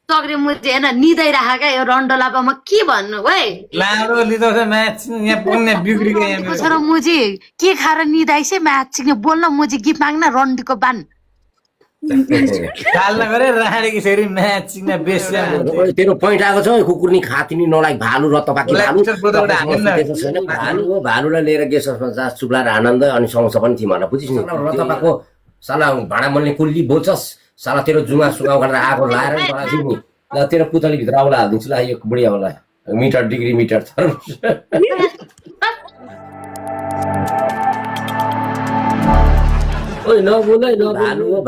चक्रे मुजी होइन निदाइराखेका यो रन्डोलापा म के भन्नु है लाडो लिँदो म्याच यहाँ पुग्ने बिग्रिको यहाँ छोरा मुजी के खाएर निदाइसे म्याच सिक्ने बोल्न मुजी गिफ्ट माग्न रन्डीको बान चाल्न गरे राखेको फेरि म्याच सिक्ने बेस्या तेरो पोइन्ट आएको छ कुकुरनी खातिनी नलाइक भालु रतपाकी भालु भालुलाई लिएर गेस्ट हाउसमा जा चुप्ला र आनन्द अनि सँगस पनि तिमीहरूलाई बुझिस् नि रतपाको साला भाँडा मोल्ने कुल्ली बोल्छस् साला तेरो जुमा सुगाउ गरेर आगो लाएर बढाइदिउ नि ल तेरो पुतली भित्र आउला हालिदिन्छु ल यो बुढियालाई मिटर डिग्री मिटर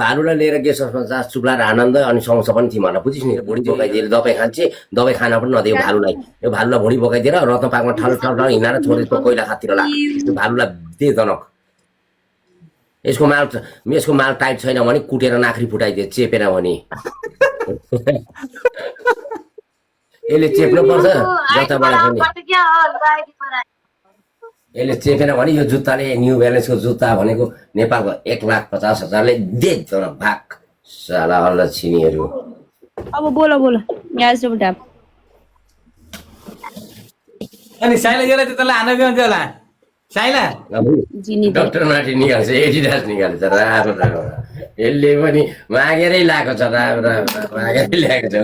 भालुलाई लिएर गेस्ट हाउसमा जा चुप्ला र आनन्द अनि सँगस पनि तिमीहरूलाई बुझिस् नि भुँडी बोकाइदिएर दबाई खान्छे दबाई खान पनि नदियो भालुलाई यो भालुलाई भुँडी बोकाइदिएर रत्नपाकमा ठल ठल हिँडेर छोडेर कोइला खातिर लाग्छ त्यो भालुलाई दे जनक यसको माल टाइट छैन भने कुटेर नाख्री फुटाइदिए चेपेन भने यसले चेप्नु पर्छ जताबाट पनि यसले चेपेन भने यो जुत्ताले न्यू ब्यालेन्सको जुत्ता भनेको नेपालको 1,50,000ले दे जनक भाग साला अल्ला छिनीहरू अब बोलो यहाँ डबल ट्याप अनि साइला गेला त्यसलाई हान्न गयो होला साइला डक्टर माथि निकाल्छ एडिडास निकाल्छ राम्रो राम्रो यसले पनि मागेरै ल्याएको छ राम्रो मागेरै ल्याएको छ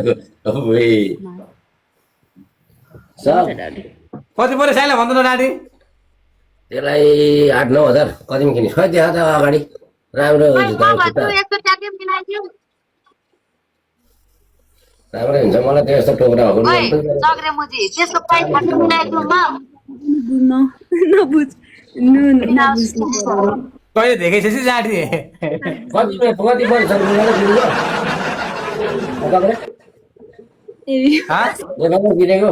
कति पऱ्यो साइला भन्नु न नानी त्यसलाई 8-9 हजार कतिमा किनिस् खै देखा त अगाडि राम्रो राम्रो हुन्छ मलाई त यस्तो टोक्रा कहिले देखेपछि जाँटी कति पर्छ किनेको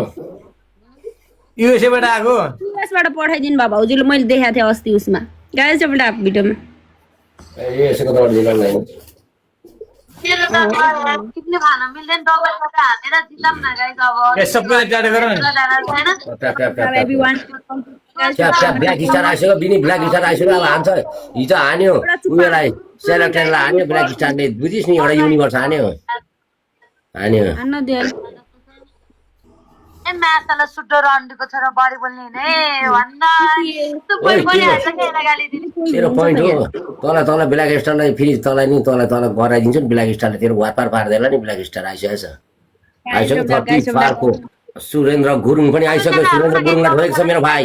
युएसएबाट आएको युएसबाट पठाइदिनु भयो भाउजूले मैले देखाएको थिएँ अस्ति उसमा गाइस डबल ट्याप भिडियोमा युएसएको त निकाल्दैन किप्ले खान मिल्दैन दबाईबाट हालेर जिताम न गाइस अब सबै जाडे गर ब्ल्याक स्टार आइसक्यो बिनी ब्ल्याक स्टार आइसक्यो अब हान्छ हिजो हान्यो उयोलाई सेलेक्टरलाई हान्यो ब्ल्याक स्टारले बुझिस् नि एउटा युनिभर्स हान्यो ए म्याचलाई सुड्डो रन्डीको छोरा बढी बोल्ने नै भन्न यस्तो बोल बोलिहाल्छ के गाली दिने तेरो पोइन्ट हो तल ब्ल्याक स्टारलाई फेरि तँलाई नि तल गराइदिन्छु नि ब्ल्याक स्टारले तेरो वार पार्दैन नि ब्ल्याक स्टार आइसक्यो 34 सुरेन्द्र गुरुङ पनि आइसक्यो सुरेन्द्र गुरुङलाई ढोगेको छ मेरो भाइ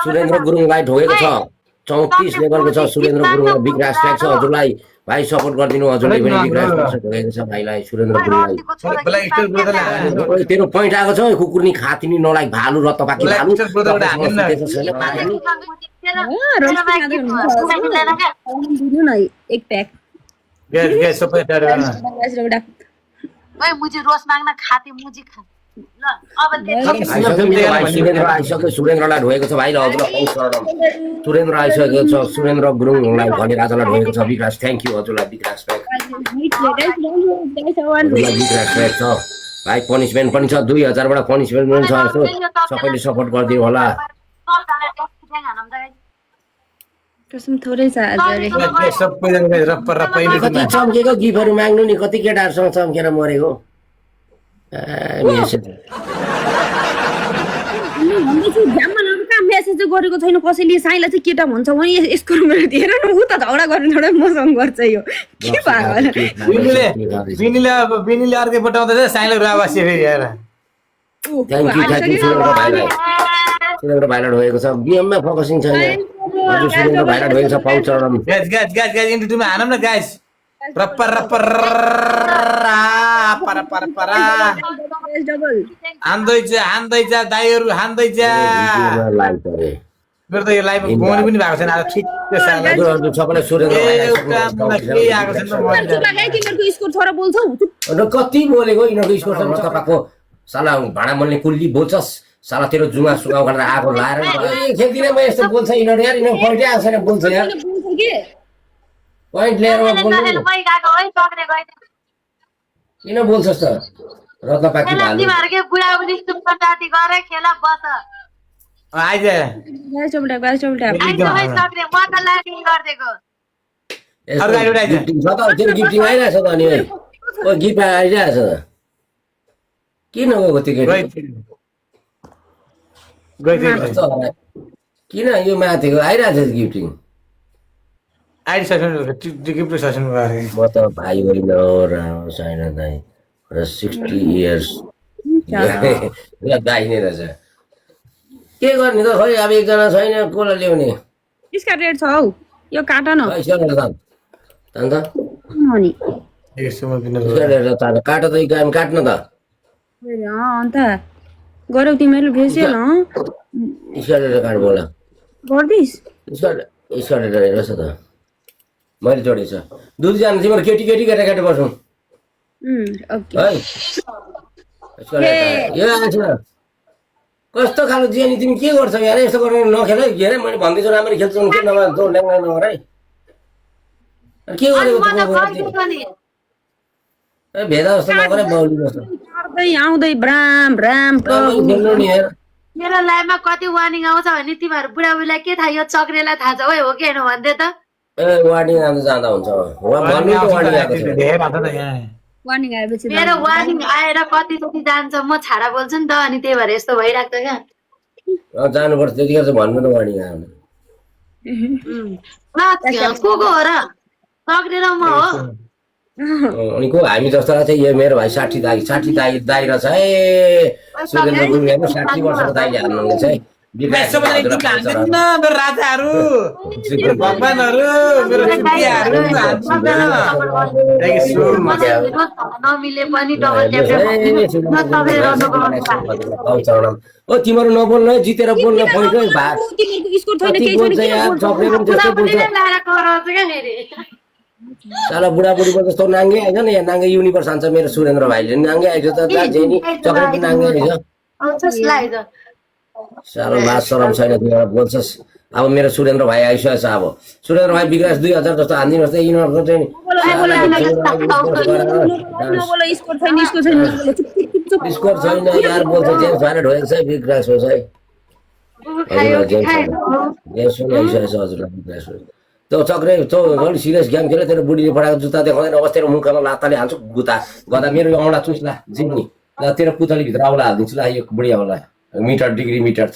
सुरेन्द्र गुरुङलाई ढोगेको छ 34 लेभलको छ सुरेन्द्र गुरुङलाई बिग रेस्पेक्ट छ हजुरलाई भाइ सपोर्ट गरिदिनु हजुरले पनि बिग रेस्पेक्ट ढोगेको छ भाइलाई सुरेन्द्र गुरुङलाई तेरो पोइन्ट आएको छ कुकुरनी खातिनी नलाइक भालु रतपाकी भालु एक प्याक मुझे रोज माग्न खाते मुझे खा ल अब सुरेन्द्रलाई ढोगेको छ भाइ ल हजुरलाई सुरेन्द्र आइसकेको छ सुरेन्द्र गुरुङलाई भने राजालाई ढोगेको छ विकास थ्याङ्क यू हजुरलाई विकास छ भाइ पनिसमेन्ट पनि छ 2000 बाट पनिसमेन्ट पनि छ सबैले सपोर्ट गरिदिनु होला कसम थोरै छ हजुर कति चम्केको गिफहरू माग्नु नि कति केटाहरूसँग चम्केर मरेको मेसेज गरेको छैन कसैले साइला चाहिँ केटा भन्छ भने यसको हेर न उ त झगडा गर्ने थोरै मसँग गर्छ यो के भएको बिनीले अर्कै पठाउँदै साइला रुवासी फेरि आएर थ्याङ्क यू सुरेन्द्र भाइलाई ढोगेको छ बिएममा फोकसिङ छैन हजुर सुरेन्द्र भाइलाई ढोगेको छ पाउँचरण गाइस इन्टुमा हानौँ न गाइस रप्पर हान्दैछ दाइहरू हान्दैछ मेरो त यो लाइभ गोनी पनि भएको छैन आज ठिक सबैलाई सुरेन्द्र कति बोलेको यिनीहरूको स्कोर तपाईँको साला भाँडा मोल्ने कुल्ली बोल्छस् साला तेरो जुमा सुगाउ गरेर आगो लाएर खेल्दिनँ म यस्तो बोल्छ यिनीहरू यार यिनीहरू पोइन्टै आएको छैन बोल्छ यार पोइन्ट लिएर किन बोल्छस् त रत्नपाकी गिफ्टिङ आइरहेछ त अनि गिफ्ट आइरहेछ त किन गएको त्यो केटी कस्तो होला? किन यो माथिको आइरहेको छ गिफ्टिङ? आइडी गिफ्ट सेसन गरे म त भाइ होइन हो र छैन दाइ 60 इयर्स दाइ नै रहेछ। के गर्ने त खै अब एकजना छैन कसलाई ल्याउने? यसका रेट छ हौ यो काट न खै सेलेर त अन्त अनि यसमा बिना सेलेर त काट त काम काट्न त अन्त गरौ तिमीहरू भेस्यो न सेलेर काट बोला गर्दिस् सेलेर रहेछ त मैले जोडेछ दुईजना तिम्रो केटी केटी केटा केटा बसौँ ओके है यो आएछ कस्तो खालको जेनी तिमी के गर्छौ यार? यस्तो गरेर नखेल है के अरे मैले भन्दैछु राम्ररी खेल्छौ के नभए तँ ल्याङ्गा नगर है। के गरेको भेदा जस्तो नगर है बाउली जस्तो आउँदै ब्राम ब्राम खेल्नु नि यार। मेरो लाइफमा कति वार्निङ आउँछ भने तिमीहरू बुढाबुढीलाई के थाहा यो चक्रेलाई थाहा छ है हो कि होइन भन्दै त। ए वार्निङ आउँदा जाँदा हुन्छ भन्नु त वार्निङ आएको छ। धेरै रात त यहाँ वार्निङ आएपछि मेरो वार्निङ आएर कति जति जान्छ म छाडा बोल्छु नि त अनि त्यही भएर यस्तो भइरहेको छ क्या। जानुपर्छ त्यतिखेर चाहिँ भन्नु न वार्निङ आयो को हो र चक्रेर म हो अनि को हामी जस्तो चाहिँ यो मेरो भाइ 60 दाइ रहेछ है। सुरेन्द्र गुरुङ हेर्नु 60 वर्षको दाइले हाल्नुहुनेछ है। मेरो राजाहरू मेरो भगवानहरू मेरो चुतियाहरू नमिले पनि डबल ओ तिमीहरू नबोल्न है जितेर बोल्न पहिलो भाग तिमीहरूको स्कोर छैन केही बोल्छ यार चक्रेर पनि त्यस्तै बोल्छ साला बुढाबुढीको जस्तो नाङ्गे आएछ नि यहाँ नाङ्गे युनिभर्स हान्छ मेरो सुरेन्द्र भाइले नाङ्गे आएछ त जेनी चक्रेर पनि नाङ्गे आएछ साह्रो लाज शरम छैन तिमीहरू बोल्छस्। अब मेरो सुरेन्द्र भाइ आइसकेको छ अब सुरेन्द्र भाइ विकास 2000 जस्तो हानिदिनुहोस् त यिनीहरूको चाहिँ स्कोर छैन यार बोल्छ जेम्स भाइले ढोएको छ विकास होस् है जेम्स आइसकेको छ हजुरलाई विकास होस्। त्यो चक्रे त्यो अलिक सिरियस गेम खेल्यो तेरो बुढीले पठाएको जुत्ता देखाउँदैन अवस्था तेरो मुखमा लात्ताले हाल्छु गुता गदा मेरो औँला चुस्ला जिम्नी ल तेरो पुतलीभित्र औँला हालिदिन्छु ल यो बुढी औँला मिटर डिग्री मिटर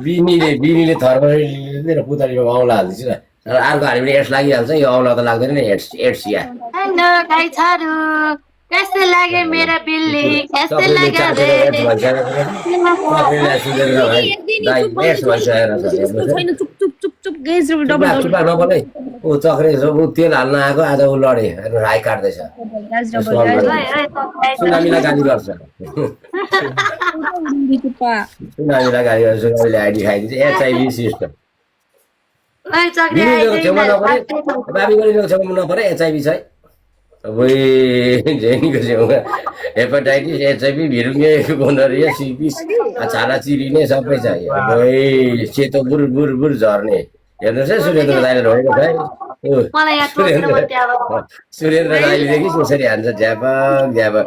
बिनीले थर्मोमिटर तेरो पुतलीमा औँला हालिदिन्छु ल अर्को हाल्यो भने एड्स लागिहाल्छ यो औँला त लाग्दैन नि एड्स या हेलो गाइछारू कैसे लागे मेरा बिल्ली कैसे लागे नबोलै ऊ चक्रे ऊ तेल हाल्न आएको आज ऊ लडे राई काट्दैछ सुनामीलाई गाली गर्छ सुनामीलाई गाली गर्छ सुनामीले आइडी खाइदिन्छ एचआइभी सिस्टम छेउमा नपरे बाबी गरिरहेको छेउमा नपरे एचआइभी छ है अब जेनीको छेउमा हेपाटाइटिस एचआइभी भिरुङ्गे गोनरिया सिपिस छाला चिरिने सबै छ सेतो बुर बुर बुर झर्ने हेर्नुहोस् है सुरेन्द्र दाइले ढोकेको छ है सुरेन्द्र दाइलेदेखि कसरी हान्छ झ्यापक झ्यापक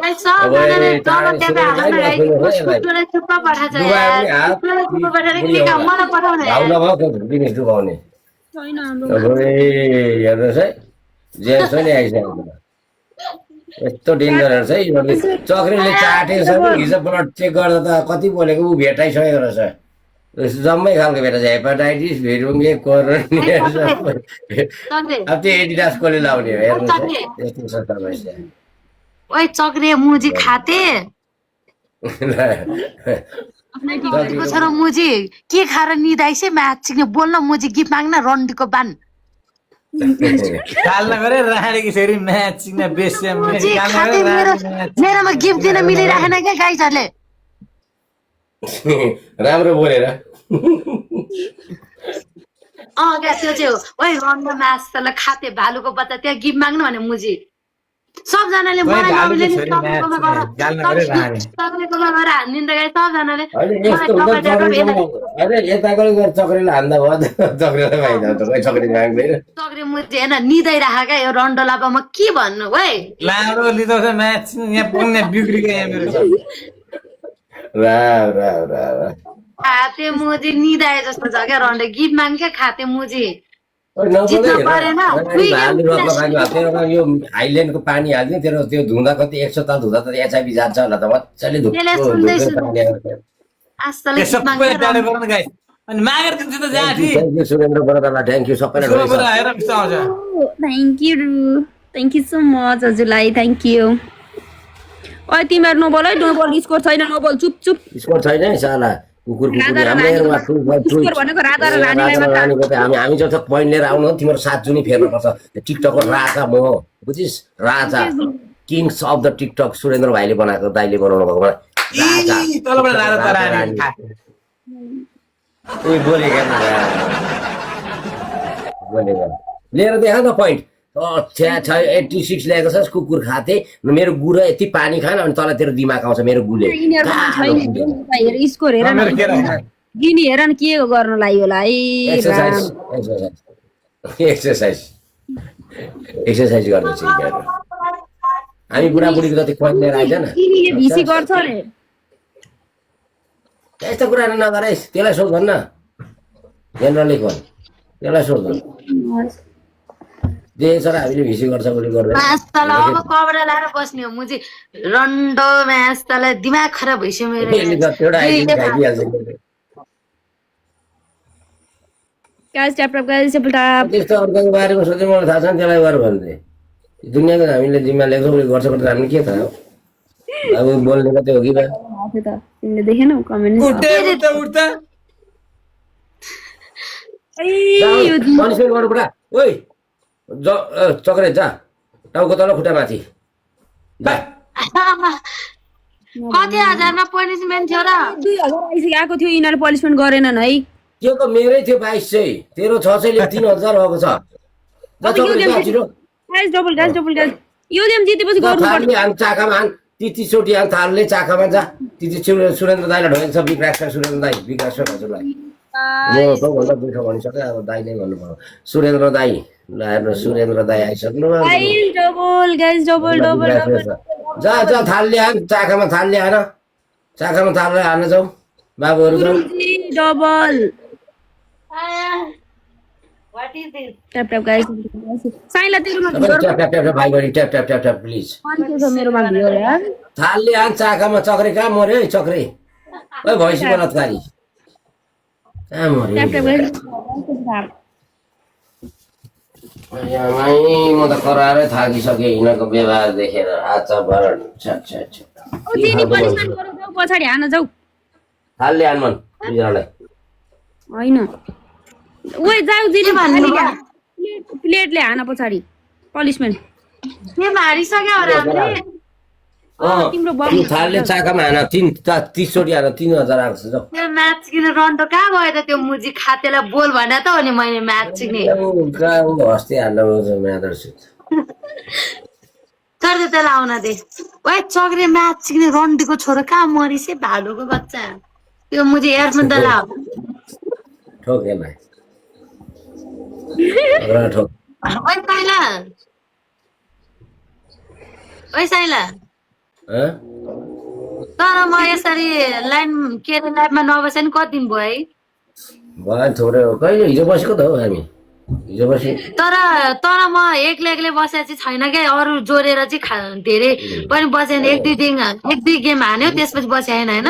डुबाउने हेर्नुहोस् है जेम्स पनि आइसकेको यस्तो डेन्जरहरू छ है चक्रीले चाटेको छ हिजो ब्लड चेक गर्दा त कति बोलेको ऊ भेटाइसकेको रहेछ जम्मै खालको भेटाइछ हेपाटाइटिस भिरुङ्गे कोरोनिया अब त्यो एडिडास कसले लाउने हो हेर्नुहोस् यस्तो छ समस्या ओइ चक्रे मुजी खाते छोरा मुजी के खाएर निदाइसे म्याच बोल्न मुजी गिफ्ट माग्न रन्डीको बान काल्न गरे राखेको फेरि म्याच बेस्या मेरोमा गिफ्ट दिन मिलिराखेन क्या गाइजहरूले राम्रो बोलेर क्या त्यो चाहिँ हो ओइ रन्ड म्याच तलाई खाते भालुको बच्चा त्यहाँ गिफ्ट माग्नु भने मुजी सबजनाले मलाई नमिले नि चक्रेकोमा गएर हानिदिँदा गए सबजनाले यताको चक्रेले हान्दा भयो चक्रेलाई फाइदा हुन्छ चक्रे माग्दैन चक्रे मुजी होइन निदाइराख क्या यो रन्डो लापामा के भन्नु है लाम्रो लिँदाउँछ म्याच यहाँ पुग्ने बिग्रिको यहाँ मेरो खाते मुजी निदाए जस्तो छ क्या रन्डो गिफ्ट माग्छ खाते मुजी जित्नु परेन यो हाइल्यान्डको पानी हाल्ने तेरो त्यो धुँदा कति 100 ताल धुँदा त एचआइभी जान्छ होला त मजाले त्यसलाई सुन्दैछु। आस्थाले त्यो गीत माग्छ सबैले डाँडे गर्न गाइस अनि मागेर दिन्छु त जाठी थ्याङ्क यू सुरेन्द्र बरादालाई थ्याङ्क यू सबैलाई सुरेन्द्र आएर मिस्टर आउँछ थ्याङ्क यू सो मच हजुरलाई थ्याङ्क यू ओइ तिमीहरू नबोल है नबोल स्कोर छैन नबोल चुप चुप स्कोर छैन है साला कुकुर राधा र हाम्रो स्कोर भनेको राधा र रानीलाई मात्र रानीको त हामी जस्तो पोइन्ट लिएर आउनु हो तिम्रो 7 जुनी फेर्नुपर्छ टिकटकको राजा म हो बुझिस् राजा kings of the TikTok Surendra भाइले बनाएको दाइले बनाउनु भएको राजा तलबाट राजा तर आनी ए बोलेको लिएर देखा न पोइन्ट 86 ल्याएको छ कुकुर खाते मेरो गुरु यति पानी खान अनि तल तेरो दिमाग आउँछ मेरो गुले स्कोर हेर न गिनी हेर न के गर्न लाग्यो होला है एक्सर्साइज गर्दैछ हामी बुढाबुढीको जति पोइन्ट लिएर आइज न भिसी गर्छ रे यस्तो कुरा नगर है त्यसलाई सोध भन्न जेनरली भन् त्यसलाई सोध भन् सर हामीले भिसी गर्छ बोली गर्दै मास्तला अब कपडा लाएर बस्ने हो मुजी रन्डो मास्तला दिमाग खराब भइसक्यो मेरो guys tap tap guys tap tap त्यस्तो अर्कोको बारेमा सोचे मलाई थाहा छैन त्यसलाई गर भन्दै दुनियाँको हामीले जिम्मा ल्याएको बोली गर्छ भने हामीले के थाहा हो अब बोल्ने मात्रै हो कि बा त तिमीले देखेनौ कमेन्ट उठ्दा पनिसमेन्ट गर्नु पुरा ओइ चक्रे जा टाउको तल खुट्टा माथि कति हजारमा पनिसमेन्ट थियो र 2000 आएको थियो यिनीहरू पनिसमेन्ट गरेनन् है त्यो त मेरै थियो 2200 तेरो 600 ले 3000 भएको छ गाइस डबल गाइस यो गेम जितेपछि गर्नु पर्छ हान चाकामा हान तिती चोटी हान थालले चाकामा जा तिती सुरेन्द्र दाइलाई ढोकेको छ विकास सुरेन्द्र दाइ विकास हजुरलाई म सबभन्दा दुःख भनिसकेँ अब दाइ नै भन्नु पर्यो सुरेन्द्र दाइ सुरेन्द्र दाइ आइसक्नु गाइस डबल जा थालले हान चाकामा थालले हान जाऊ बाबुहरू जाऊ double what is this tap tap guys साइला तेरोमा ट्याप भाइ बढी ट्याप प्लिज मेरोमा भियो रे यार थालले हान चाकामा चक्रे कहाँ मर्यो है चक्रे ओइ भैँसी बलात्कारी कहाँ मर्यो ट्याप ट्याप गाइस म त कराएरै थाकिसकेँ यिनीहरूको व्यवहार देखेर आचरण ओ तिनी पनिसमेन्ट गरौ जाऊ पछाडी हान जाऊ थालले हान मन दुईजनालाई हैन ओइ जाऊ जिनी भन्नु प्लेटले हान पछाडी पनिसमेन्ट के मारिसक्यो होला हामीले तिम्रो बम थालले चाकामा हान 30 चोटि हान 3000 आएको छ जाऊ त्यो म्याच किन रन्डो कहाँ गयो त त्यो मुजी खातेलाई बोल भन्दा त हो नि मैले म्याच सिक्ने हस्ते हाल्न म्यादर्स तर त्यसलाई आउन दे ओइ चक्रे म्याच सिक्ने रन्डीको छोरो कहाँ मरिस भालुको बच्चा त्यो मुजी एयरफोन त लाऊ ठोक यसलाई ठोक ओइ साइला तर म यसरी लाइन के अरे लाइफमा नबसे नि कति दिन भयो है भयो थोरै हो कहिले हिजो बसेको त हो हामी हिजो बसे तर म एक्लै बसेर चाहिँ छैन क्या अरू जोडेर चाहिँ धेरै पनि बसेन एक दुई गेम हान्यो त्यसपछि बसेन होइन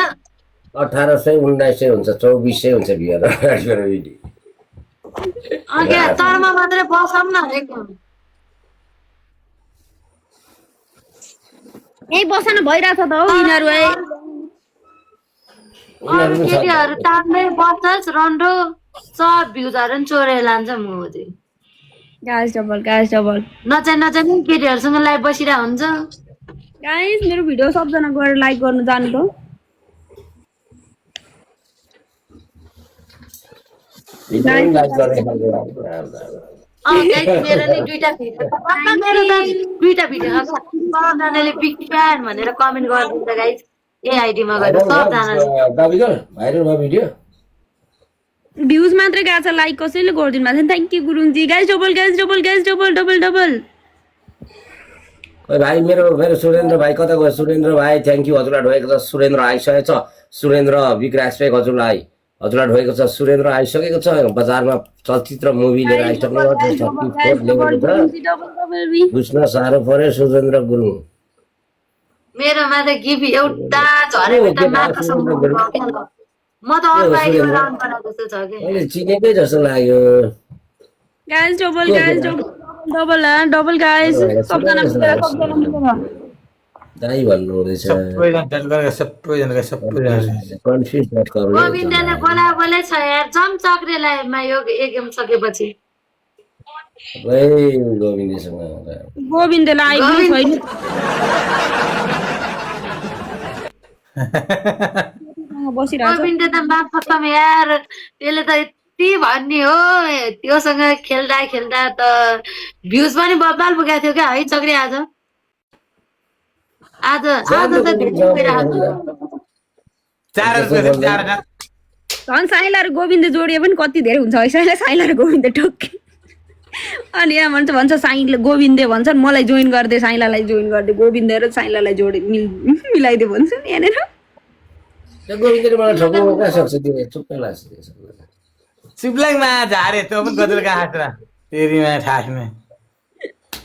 1800 1900 हुन्छ 2400 हुन्छ भियर तर म मात्रै बसौँ न एकदम यही बस्न भइरहेछ त हौ यिनीहरू अरू केटीहरू तान्दै बस्छस् रन्डो सब भ्युजहरू पनि चोरेर लान्छ मोजी गाइस डबल नचाहिने केटीहरूसँग लाइभ बसिरहेको हुन्छ गाइस मेरो भिडियो सबजना गएर लाइक गर्नु जानु त मेरो नि दुईटा भिडियो सबजनाले बिग फ्यान भनेर कमेन्ट गरिदिन्छ गाइस ए आइडीमा गएर सबजनाले भ्युज मात्रै गएको छ लाइक कसैले गरिदिनु भएको छैन थ्याङ्क यू गुरुङजी गाइस डबल भाइ मेरो सुरेन्द्र भाइ कता गयो सुरेन्द्र भाइ थ्याङ्क यू हजुरलाई ढोकेको छ सुरेन्द्र आइसकेको छ सुरेन्द्र विक्रास पेक हजुरलाई हजुरलाई ढोगेको छ सुरेन्द्र आइसकेको छ बजारमा चलचित्र मुभी लिएर आइसक्नु बुझ्न साह्रो पर्यो सुरेन्द्र गुरुङ मेरोमा त गिफ्ट एउटा झरेको त माथासम्म भयो क्या ल। म त अरू आइडी राउन्ड बनाएको जस्तो छ कि मैले चिनेकै जस्तो लाग्यो गाइस डबल गाइस सबजना मिलेर दाइ भन्नु हुँदैछ कन्फ्युज नट गर्नु गोविन्दले बोला छ यार जम चक्रेलाई यो गेम सकेपछि गोविन्दसँग गोविन्दलाई आइपुग्नु छैन बसिरहेको गोविन्द त माफम यार त्यसले त यति भन्ने हो त्योसँग खेल्दा त भ्युज पनि बब्बाल पुगेको थियो क्या है चक्री आज त धेरै गइरहेको झन् साइला र गोविन्द जोडिए पनि कति धेरै हुन्छ है साइला र गोविन्द ठोक्के अनि यहाँ भन्छ साइला गोविन्दे भन्छन् मलाई जोइन गरिदिए साइलालाई जोइन गरिदिए गोविन्द र साइलालाई जोडे मिलाइदियो भन्छन् यहाँनिर गोविन्दले मलाई ठोक्नु कहाँ सक्छ त्यो चुप्पै लाग्छ सिब्लिङमा झारे त्यो पनि कतिले कहाँ छ तेरीमा ठास्ने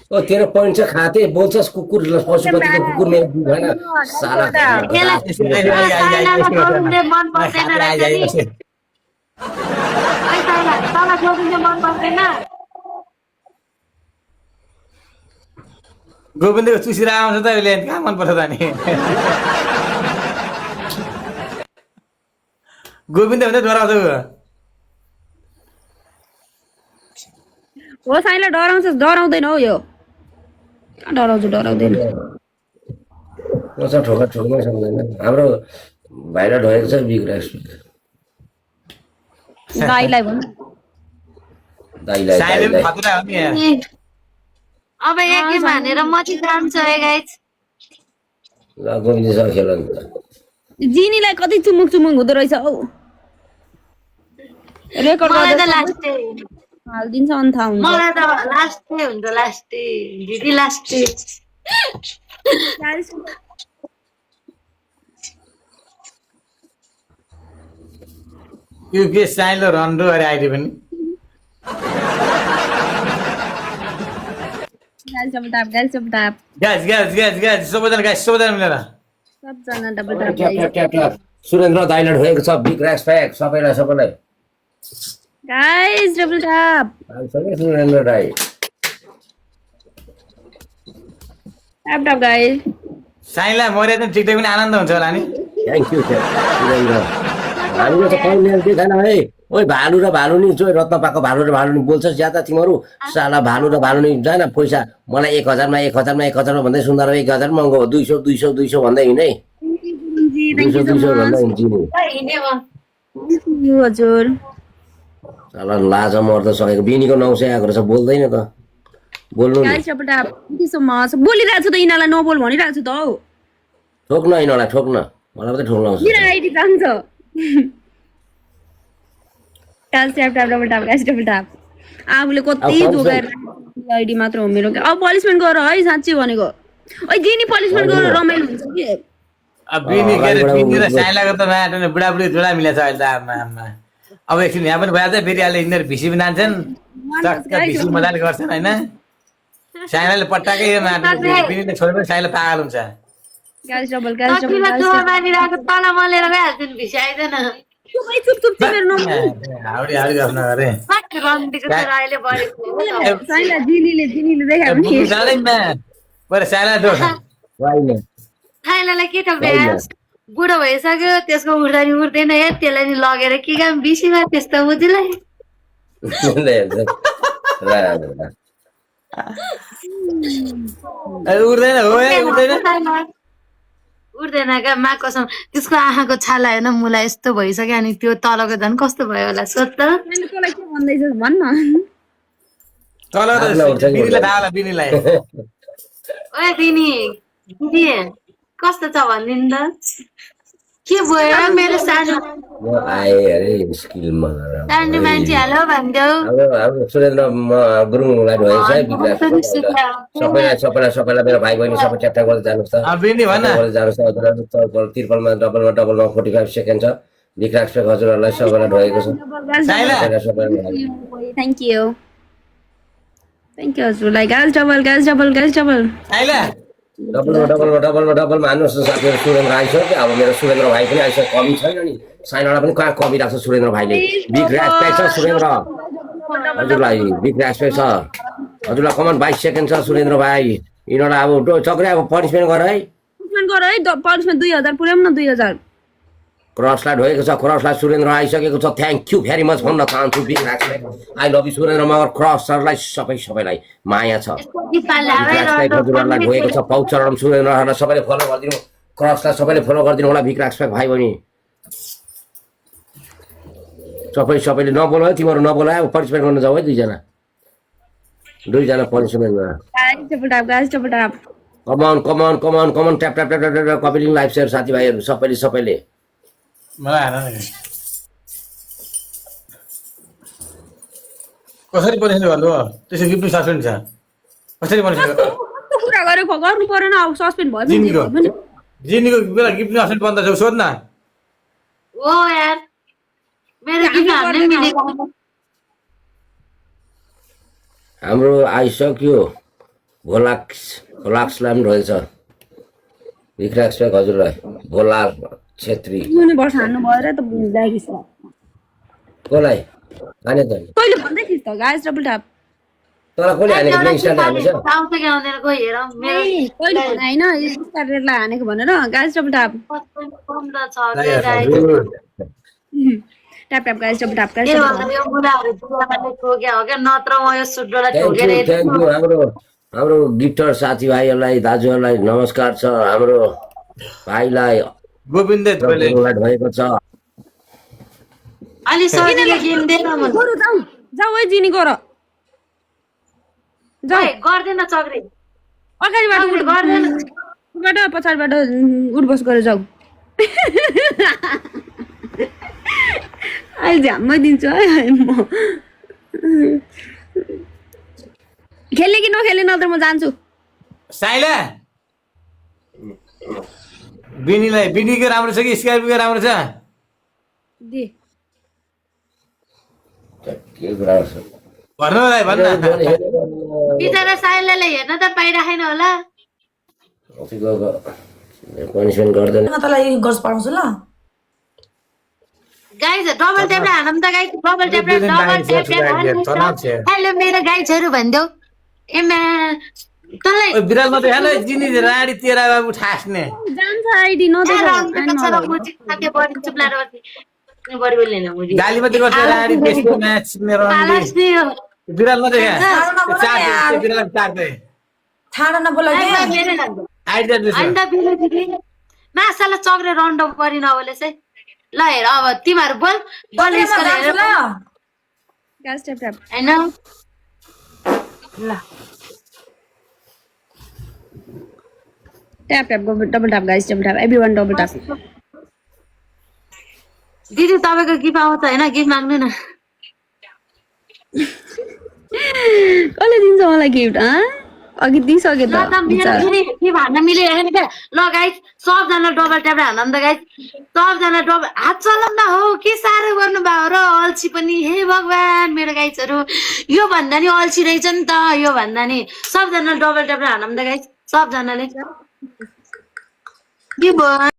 ओ तेरो पोइन्ट छ खाते बोल्छस् कुकुर पशुपतिको कुकुर मेरो भएन साला गोविन्दले मन पर्दैन रहेछ नि तँलाई गोविन्दले मन पर्दैन गोविन्दको चुसिरा आउँछ त अहिले कहाँ मन पर्छ त नि गोविन्द भने डराउँछ हो साइला डराउँदैन हौ यो डराउँदैन मसँग ठोका ठोक्नै सक्दैन हाम्रो भाइलाई ढोगेको छ बिग्रेस दाइलाई भन्नु दाइलाई अब एक गेम हानेर म चाहिँ जान्छु है गाइस ल गोविन्दसँग खेल नि त जिनीलाई कति चुमुक हुँदो रहेछ हौ रेकर्ड मलाई त गर्दा लास्टै हाल्दिन्छ अनि थाहा हुन्छ मलाई त लास्टै हुन्छ लास्टै दिदी लास्टै यो के साइलो रन्डो अरे आइडी पनि गाइस सबैजना मिलेर सबजना डबल ट्याप सुरेन्द्र दाइलाई ढोगेको छ बिग रेस्पेक्ट सबैलाई गाइस डबल ट्याप सुरेन्द्र दाइ ट्याप गाइस साइला मरे त टिकटक पनि आनन्द हुन्छ होला नि थ्याङ्क यू सुरेन्द्र भालुले त कहिले देखाएन है ओइ भालु र भालु नि जो रत्न पाएको भालु र भालु नि बोल्छस् ज्यादा तिमीहरू साला भालु र भालु नि जान पैसा मलाई 1000 मा भन्दै सुन्दर 1000 महँगो 200 भन्दै हिँडै 200 भन्दै हिँड्नु हजुर साला लाज मर्द सकेको बिनीको 900 आएको रहेछ बोल्दैन त बोल्नु नि बोलिरहेको छु त यिनीहरूलाई नबोल भनिरहेको छु त हौ ठोक्न यिनीहरूलाई ठोक्न मलाई मात्रै ठोक्न आउँछ आइडी जान्छ ट्याप आफूले कति जोगाएर आइडी मात्र हो मेरो अब पनिसमेन्ट गर है साँच्चै भनेको ओइ जिनी पनिसमेन्ट गरेर रमाइलो हुन्छ कि अब बिनी के बिनी र साइलाको त माटो बुढाबुढी जोडा मिलेछ अहिले त आमा अब एकछिन यहाँ पनि भइहाल्छ फेरि अहिले यिनीहरू भिसी पनि जान्छन् भिसी मजाले गर्छन् होइन साइलाले पट्टाकै यो माटो बिनीले छोडेर साइला पागल हुन्छ गाइस डबल तल मलेर गइहाल्छु नि भिसी आइदैन चुप मेरो नम्बर हाउडी गर्न गरे रन्डीको छोरा अहिले बढेको साइला जिनीले देखायो भने जाँदैन बरु साइला जोड थाइलालाई के त ब्यास बुढो भइसक्यो त्यसको उड्दा नि उड्दैन या त्यसलाई नि लगेर के काम बिसीमा त्यस्तो बुझिलाई उड्दैन क्या मा कसम त्यसको आँखाको छाला हेर्न मुला यस्तो भइसक्यो अनि त्यो तलको झन् कस्तो भयो होला सोध त तँलाई के भन्दैछस् भन्न ओए बिनी दिदी कस्तो छ भनिदिनु त के भयो मेरो सानो सानो मान्छे हेलो भनिदेऊ सुरेन्द्र गुरुङलाई सबैलाई मेरो भाइ बहिनी सबै च्याप्टर गर्दै जानुहोस् त तिर्पलमा डबलमा 45 सेकेन्ड छ विकास हजुरहरूलाई सबैलाई ढोगेको छ साइला थ्याङ्क यू हजुरलाई गाज डबल साइला डबलमा हान्नुहोस् न साथीहरू सुरेन्द्र आइसक्यो अब मेरो सुरेन्द्र भाइ पनि आइसक्यो कमी छैन नि साइनालाई पनि कहाँ कमी राख्छ सुरेन्द्र भाइले बिग रेस्पेक्ट छ सुरेन्द्र हजुरलाई बिग रेस्पेक्ट छ हजुरलाई कमन 22 सेकेन्ड छ सुरेन्द्र भाइ यिनीहरूलाई अब चक्रे अब पनिसमेन्ट गर है पनिसमेन्ट 2000 पुर्याउँ न 2000 क्रसलाई ढोगेको छ क्रसलाई सुरेन्द्र आइसकेको छ थ्याङ्क यू भेरी मच भन्न चाहन्छु big respect I love you Surendra Magar cross सरलाई सबैलाई माया छ हजुरहरूलाई ढोगेको छ पौचरण सुरेन्द्रहरूलाई सबैले फलो गरिदिनु क्रसलाई सबैले फलो गरिदिनु होला बिग रेस्पेक्ट भाइ बहिनी सबैले नबोल है तिमीहरू नबोल है पनिसमेन्ट गर्न जाऊ है दुईजना पनिसमेन्टमा कमन ट्याप कपिलिङ लाइफ सेयर साथीभाइहरू सबैले मलाई हान न कसरी पनिसमेन्ट गर्नु हो त्यसो गिफ्ट सस्पेन्ड छ कसरी पनिसमेन्ट कुरा गरेको गर्नु परेन अब सस्पेन्ड भयो जिनीको बेला गिफ्ट सस्पेन्ड बन्द छ सोध्न ओ यार मेरो गिफ्ट हान्नै मिलेको हाम्रो आइसक्यो भोलाक्सलाई पनि रहेछ विक्राक्स हजुरलाई भोला छेत्री वर्ष हान्नु भयो र त बुझ्दाखेरि कसलाई हाने त कहिले भन्दै थिइस् त गाइस डबल ट्याप तँलाई कसले हानेको ब्ल्याक स्टारले हानेछ आउँछ कि आउँदैन कोही हेर मेरो कहिले भने होइन स्टारलाई हानेको भनेर गाइस डबल ट्याप कम त छ के guys tap guys double tap guys यो मुलाहरु दुलाले ठोक्या हो क्या नत्र म यो सुड्डोलाई ठोकेर थ्याङ्क यू हाम्रो गिफ्टर साथीभाइहरूलाई दाजुहरूलाई नमस्कार छ हाम्रो भाइलाई गोविन्द भएको छ अलि सजिलो गेम दिएन म बरु जाऊ है जिनी गर जाऊ गर्दैन चक्री अगाडिबाट गर्दैन पछाडिबाट उठबस गरेर जाऊ अहिले झ्याम्मै दिन्छु है म खेल्ने कि नखेल्ने नत्र म जान्छु साइला बिनीको राम्रो छ कि स्कर्पियोको राम्रो छ दे के कुरा छ भन्नु होला भन्न बिचरा साइलाले हेर्न त पाइराखेन होला पनिसमेन्ट गर्दैन तँलाई गर्छ पढाउँछु ल गाइस डबल ट्याप हानम त गाइस डबल ट्याप हेलो मेरो गाइसहरु भन्देऊ एमा तँलाई बिराल मात्रै हेर्न जिनी राडी तेरा बाबु ठास्ने जान्छ आइडी गाली मात्रै गर्छ राडी बेस्टको म्याच मेरो बिराल मात्रै बिराल चार्दै ठाडो नबोला मासाला चक्रे रन्ड परि नबोले चाहिँ ल हेर अब तिमीहरू बोल यसको हेर गाइस ट्याप ट्याप हैन ल tap tap double tap guys double tap everyone double tap दिदी तपाईको गिफ्ट आउँछ हैन गिफ्ट माग्नु न कसले दिन्छ मलाई गिफ्ट अघि दिइसके त के भन्न मिलिरहेन क्या ल गाइस सबजना डबल ट्याप हान्नु त गाइस सबजना डबल हात चलाउँ न हो के साह्रो गर्नु भयो र अल्छी पनि हे भगवान मेरो गाइसहरु यो भन्दा नि अल्छी रहेछ नि त यो भन्दा नि सबजना डबल ट्याप हान्नु त गाइस सबजनाले के भयो